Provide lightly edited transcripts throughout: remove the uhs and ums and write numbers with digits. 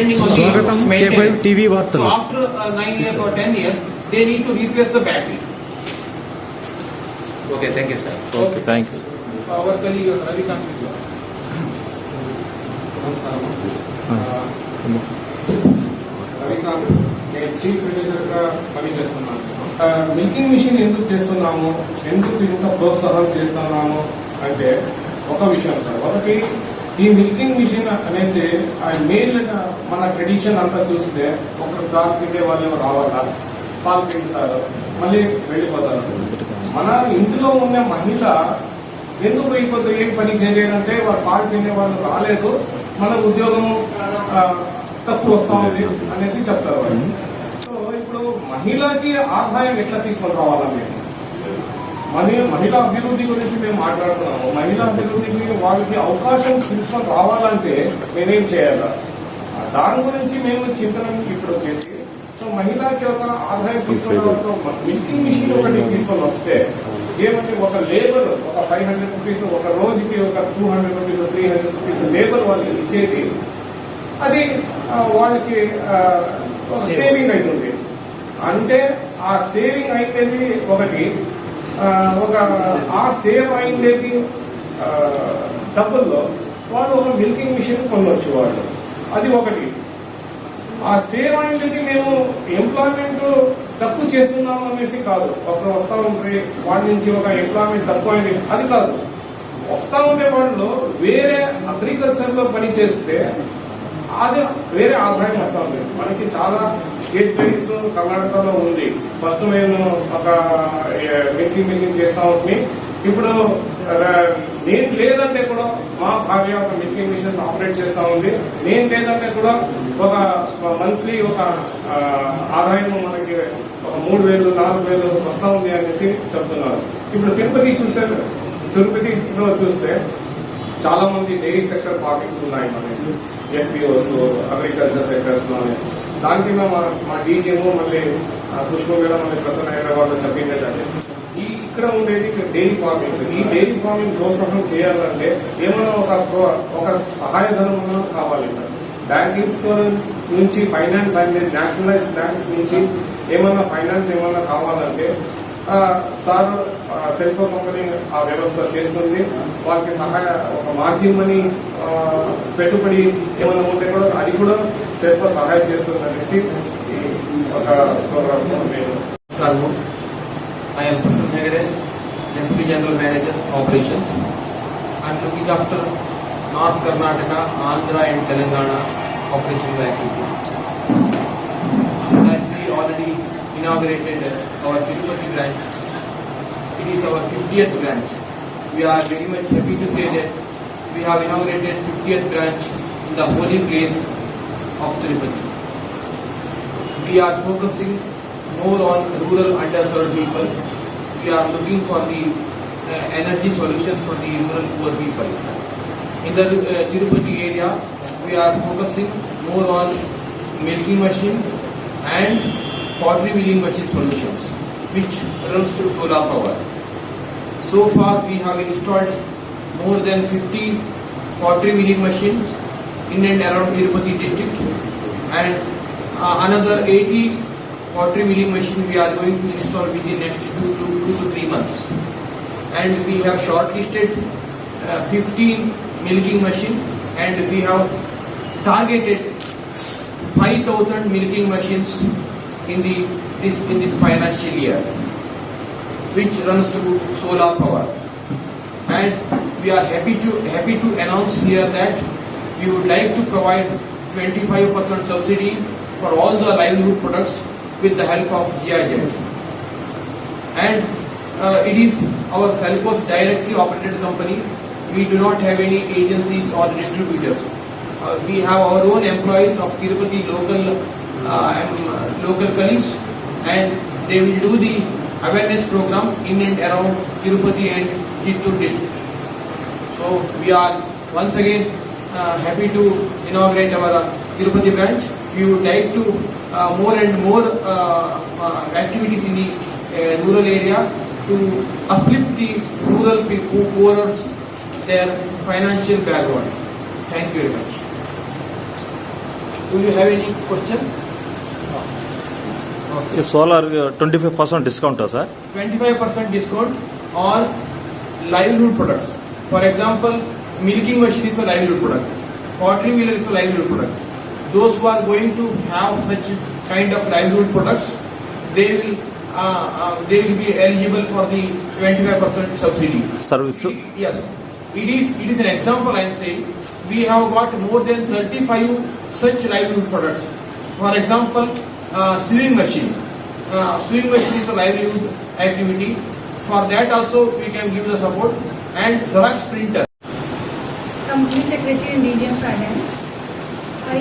depending on the maintenance. TV so after 9 years or 10 years, they need to replace the battery. Okay, thank you, sir. Okay, thanks. So our colleague Ravikant will go. Ravikanth, నేను chief మేనేజర్గా పనిచేస్తున్నాను. Milking machine ఎందుకు చేస్తున్నాము, ఎందుకు ఇంత ప్రోత్సాహం చేస్తున్నాము అంటే ఒక విషయం సార్. ఒకటి, ఈ మిల్కింగ్ మిషన్ అనేసి మెయిన్గా మన ట్రెడిషన్ అంతా చూస్తే ఒకరు పాలు పిండే వాళ్ళు రావాలా, పాలు పిండుతారు, మళ్ళీ వెళ్ళిపోతారు. మన ఇంట్లో ఉన్న మహిళ ఎందుకు ఇప్పుడు ఏం పని చేయలేదంటే వాళ్ళు పాలు పిండే వాళ్ళు రాలేదు, మన ఉద్యోగం తక్కువ వస్తా ఉంది అనేసి చెప్తారు వాళ్ళు. సో ఇప్పుడు మహిళకి ఆదాయం ఎట్లా తీసుకొని రావాలా మేము, మహిళా అభివృద్ధి గురించి మేము మాట్లాడుతున్నాము. మహిళా అభివృద్ధికి వాళ్ళకి అవకాశం తీసుకొని రావాలంటే నేనేం చేయాలా, దాని గురించి మేము చింతన ఇప్పుడు చేసి, సో మహిళకి ఒక ఆదాయం తీసుకొని రావడంతో మిల్కింగ్ మిషన్ ఒకటి తీసుకొని వస్తే ఏమంటే ఒక లేబర్ ఒక 500 రూపీస్ ఒక రోజుకి ఒక 200 రూపీస్ 300 రూపీస్ లేబర్ వాళ్ళు ఇచ్చేది, అది వాళ్ళకి సేవింగ్ అవుతుంది. అంటే ఆ సేవింగ్ అయినది ఒకటి, ఒక ఆ సేవ్ అయినది డబ్బుల్లో వాళ్ళు ఒక మిల్కింగ్ మిషన్ కొనవచ్చు వాళ్ళు. అది ఒకటి. ఆ సేవ్ అయినది మేము ఎంప్లాయ్మెంట్ తక్కువ చేస్తున్నాము అనేసి కాదు. ఒకరు వస్తా ఉంటే వాడి నుంచి ఒక ఎంప్లాయ్మెంట్ తక్కువ అయింది అది కాదు. వస్తా ఉండే వాళ్ళు వేరే అగ్రికల్చర్లో పని చేస్తే అది వేరే ఆదాయం వస్తూ ఉంది. మనకి చాలా కేస్ స్టడీస్ కర్ణాటకలో ఉంది. ఫస్ట్ మేము ఒక మిల్కింగ్ మిషన్ చేస్తా ఉంటుంది. ఇప్పుడు నేను లేదంటే కూడా మా భార్య ఒక మిల్కింగ్ మిషన్స్ ఆపరేట్ చేస్తూ ఉంది. నేను లేదంటే కూడా ఒక మంత్లీ ఒక ఆదాయం మనకి ఒక 3,000 4,000 వస్తూ ఉంది అనేసి చెప్తున్నారు. ఇప్పుడు తిరుపతిలో చూస్తే చాలా మంది డైరీ సెక్టర్ పార్టీస్ ఉన్నాయి, మనకి ఎఫ్పిఓస్ అగ్రికల్చర్ సెక్టర్స్ లోనే. దానికి మా డీజీఎం మళ్ళీ పుష్ప మీద మళ్ళీ ప్రసన్న వాళ్ళు చెప్పింది ఏంటంటే ఇక్కడ ఉండేది డైరీ ఫార్మింగ్. ఈ డైరీ ఫార్మింగ్ ప్రోత్సాహం చేయాలంటే ఏమైనా ఒక సహాయధనం కావాలి. బ్యాంకింగ్స్ నుంచి ఫైనాన్స్ అంటే నేషనలైజ్డ్ బ్యాంక్స్ నుంచి ఏమన్నా ఫైనాన్స్ ఏమన్నా కావాలంటే సార్ సెల్ఫో కంపెనీ ఆ వ్యవస్థ చేస్తుంది. వాళ్ళకి ఒక మార్జిన్ మనీ పెట్టుబడి ఏమైనా ఉంటే కూడా అది కూడా సెల్ఫో సహాయం చేస్తుంది అనేసి ఒక ప్రోగ్రామ్ నేను. I am Prasanna Hegde, Deputy General Manager Operations. I am looking after North Karnataka, Andhra and Telangana operational activities. As we already inaugurated our Tirupati branch, it is our 50th branch. We are very much happy to say that we have inaugurated 50th branch in the holy place of Tirupati. We are focusing more on rural underserved people. We are looking for the energy solutions for the rural poor people. In the Tirupati area, we are focusing more on milking machine and pottery milling machine solutions, which runs through solar power. So far, we have installed more than 50 pottery milling machines in and around Tirupati district, and another 80 pottery milling machine we are going to install within next 2 to 3 months. And we have shortlisted 15 milking machine, and we have targeted 5,000 milking machines in this financial year, which runs through solar power. And we are happy to announce here that we would like to provide 25% subsidy for all the livelihood products with the help of GIZ. And it is our Selcos directly operated company. We do not have any agencies or distributors. We have our own employees of Tirupati local colleagues, and they will do the awareness program in and around Tirupati and Chittoor district. So we are once again happy to inaugurate our Tirupati branch. We would like to more and more activities in the rural area to uplift the rural people, poorers, their financial background. Thank you very much. Do you have any questions? ಈ solar 25% ಡಿಸ್ಕೌಂಟಾ sir? 25% discount on livelihood products. For example, milking machine is a livelihood product. Pottery wheeler is a livelihood product. Those who are going to have such kind of livelihood products, they will be eligible for the 25% subsidy. Service Yes, it is an example I am saying. We have got more than 35 such livelihood products. For example, sewing machine. Sewing machine is a livelihood activity. For that also we can give the support. And Xerox printer. Company Secretary in DGM Finance. I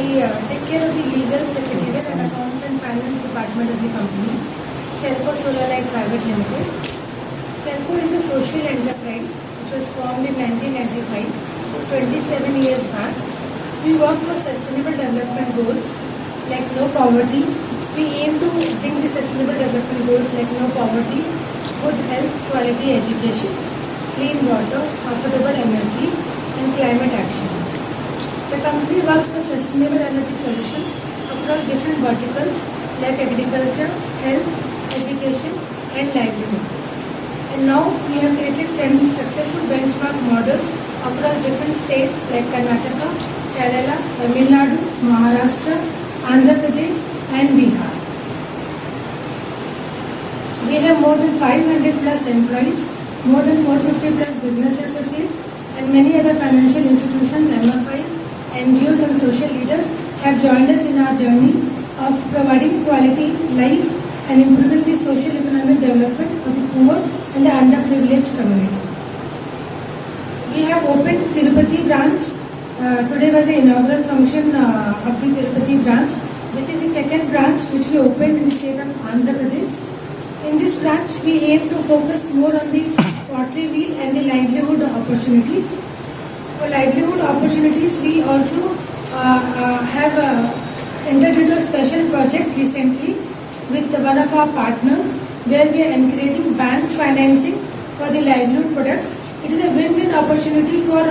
take care of the legal, secretarial and accounts and finance department of the company. Serco Solar Light Private Limited. Serco is a social enterprise which was formed in 1995, 27 years back. We work for sustainable development goals like no poverty. We aim to bring the sustainable development goals like no poverty, good health, quality education, clean water, affordable energy and climate action. The company works for sustainable energy solutions across different verticals like agriculture, health, education and livelihood. And now we have created 7 successful benchmark models across different states like Karnataka, Kerala, Tamil Nadu, Maharashtra, Andhra Pradesh and Bihar. We have more than 500 plus employees, more than 450 plus business associates and many other financial institutions, MFIs, NGOs and social leaders have joined us in our journey of providing quality life and improving the social economic development of the poor and the underprivileged community. We have opened Tirupati branch. Today was the inaugural function of the Tirupati branch. This is the second branch which we opened in the state of Andhra Pradesh. In this branch, we aim to focus more on the pottery wheel and the livelihood opportunities. For livelihood opportunities, we also have entered into a special project recently with one of our partners where we are encouraging bank financing for the livelihood products. It is a win-win opportunity for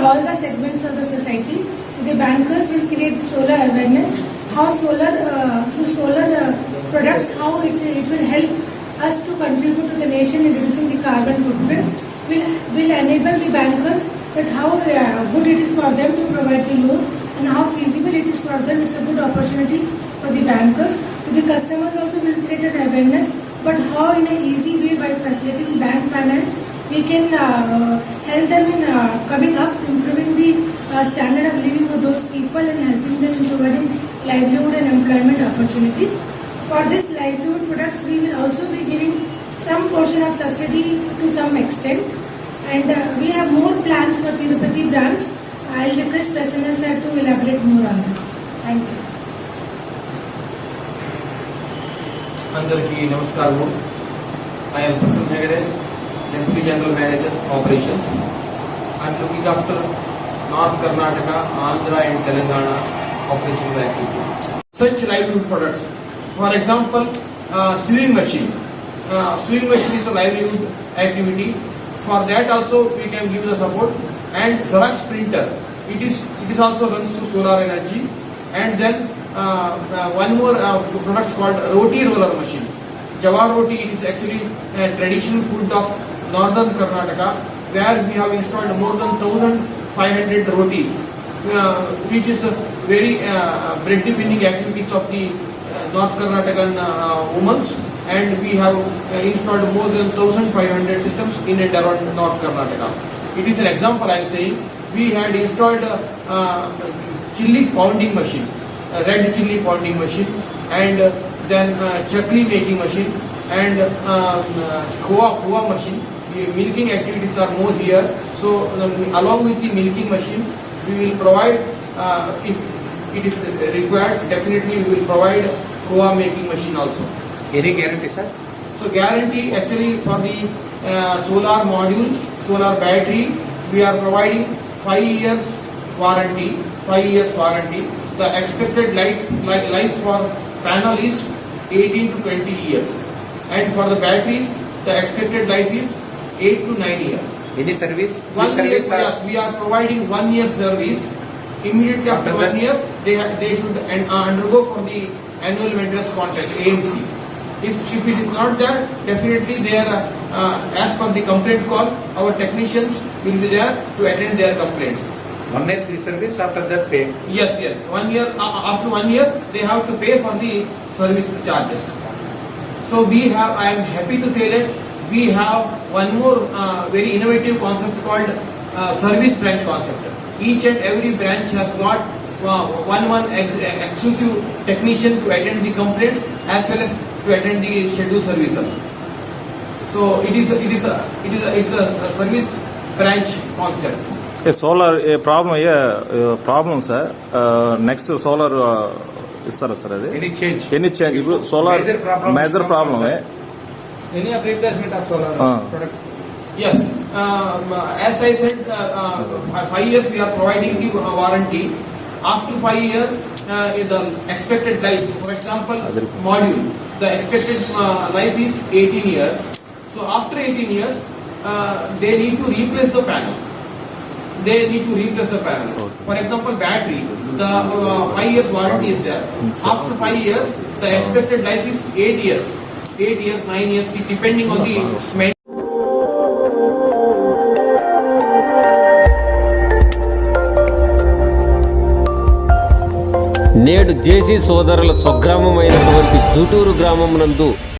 all the segments of the society. The bankers will create the solar awareness, how solar through solar products, how it will help us to contribute to the nation in reducing the carbon footprints. Will enable the bankers that how good it is for them to provide the loan and how feasible it is for them. It's a good opportunity for the bankers. The customers also will create an awareness, but how in an easy way by facilitating bank finance we can help them in coming up, improving the standard of living of those people and helping them in providing livelihood and employment opportunities. For this livelihood products, we will also be giving some portion of subsidy to some extent, and we have more plans for Tirupati branch. I'll request Prasanna sir to elaborate more on this. Thank you. అందరికీ నమస్కారము. I am Prasanna Hegde, Deputy General Manager Operations. I am looking after North Karnataka, Andhra and Telangana operational activities. Such livelihood products, for example, sewing machine. Sewing machine is a livelihood activity. For that also we can give the support. And Xerox printer, it is also runs to solar energy. And then one more product called roti roller machine. Jawar roti, it is actually a traditional food of northern Karnataka, where we have installed more than 1,500 rotis, which is a very bread-winning activities of the North Karnataka women, and we have installed more than 1,500 systems in and around North Karnataka. It is an example I am saying. We had installed chilli pounding machine, red chilli pounding machine, and then chakli making machine, and khoa machine. The milking activities are more here. So along with the milking machine, we will provide, if it is required, definitely we will provide khoa making machine also. Any guarantee, sir? So guarantee actually for the solar module, solar battery, we are providing 5 years warranty. 5 years warranty. The expected life for panel is 18 to 20 years, and for the batteries, the expected life is 8 to 9 years. Any service? Yes, we are providing 1 year service Immediately after 1 year, they should undergo for the annual maintenance contract AMC. If it is not there, definitely they are as per the complaint call, our technicians will be there to attend their complaints. 1 year free service, after that pay. Yes. 1 year, after 1 year, they have to pay for the service charges. So I am happy to say that we have one more very innovative concept called service branch concept. Each and every branch has got one exclusive technician to attend the complaints as well as to attend the scheduled services. So it's a service branch concept. Solar problem sir next solar ఇస్తారా sir అది Any change? ఎన్ని change ఇప్పుడు solar Major problem major comes ప్రాబ్లమే Any of replacement of solar products? Yes, as I said, 5 years we are providing the warranty. After 5 years, the expected life, for example, module, the expected life is 18 years. So after 18 years, they need to replace the panel. For example, battery, the 5 years warranty is there. After 5 years, the expected life is 8 years. 8 years, 9 years, depending on the maintenance. నేడు జేసీ సోదరుల స్వగ్రామమైనటువంటి జుటూరు గ్రామం నందు